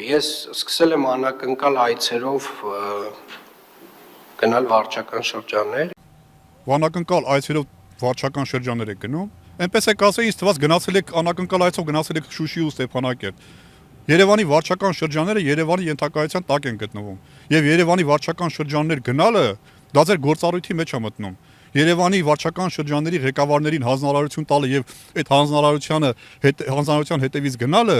Ես սկսել եմ անակնկալ այցերով գնալ վարչական շրջաններ։ Անակնկալ այցերով վարչական շրջաններ եք գնում։ Այնպես եք ասել, ինձ թվաց գնացել եք անակնկալ այցով գնացել եք Շուշի ու Ստեփանակերտ։ Երևանի վարչական շրջանները Երևանի ենթակայության տակ են գտնվում։ Եվ Երևանի վարչական շրջաններ գնալը դա ձեր գործառույթի մեջ է մտնում։ Երևանի վարչական շրջանների ղեկավարներին հանձնարարություն տալը եւ այդ հանձնարարության հետևից գնալը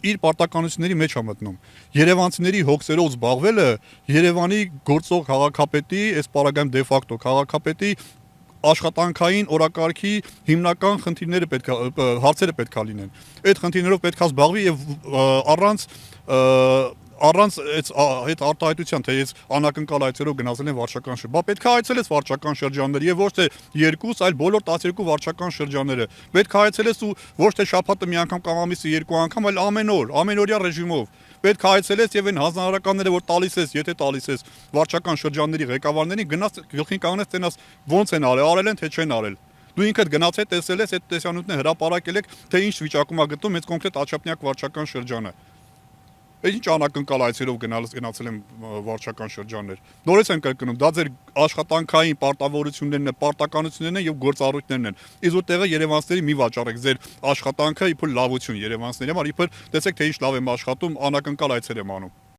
իր պարտականությունների մեջ է մտնում։ Երևանցիների հոգսերով զբաղվելը Երևանի գործող քաղաքապետի, այս պարագայում դե ֆակտո քաղաքապետի աշխատանքային օրակարգի հիմնական հարցերը պետքա լինեն։ Այդ խնդիրներով պետքա զբաղվի եւ առանց այդ արտահայտության, թե ես անակնկալ այցերով գնացել եմ վարչական շրջան։ Բա պետքա այցելես վարչական շրջաններ եւ ոչ թե 2, այլ բոլոր 12 վարչական շրջանները։ Պետքա այցելես ու ոչ թե շաբաթը մի անգամ կամ ամիսը 2 անգամ, այլ ամեն օր, ամենօրյա ռեժիմով։ Պետք է այցելես եւ այն հանձնարարականները, որ տալիս ես, եթե տալիս ես վարչական շրջանների ղեկավարներին, գնաս գլխին կանգնես, տենաս ոնց են արել են, թե չեն արել։ Դու ինքդ գնաց է տեսել ես այդ տեսանյութները հրապարակել եք, թե ինչ վիճակում է գտնում այս կոնկրետ Աչափնյակ վարչական շրջանը։ Այդ ինչ անակնկալ այցերով գնացել եմ վարչական շրջաններ։ Նորից եմ կրկնում, դա ձեր աշխատանքային պարտավորություններն են, պարտականություններն են եւ գործառույթներն են։ Իսկ որ տեղը երևանցիների մի վաճառեք ձեր աշխատանքը իբր լավություն երևանցիների համար, իբր տեսեք թե ինչ լավ եմ աշխատում, անակնկալ այցեր եմ անում։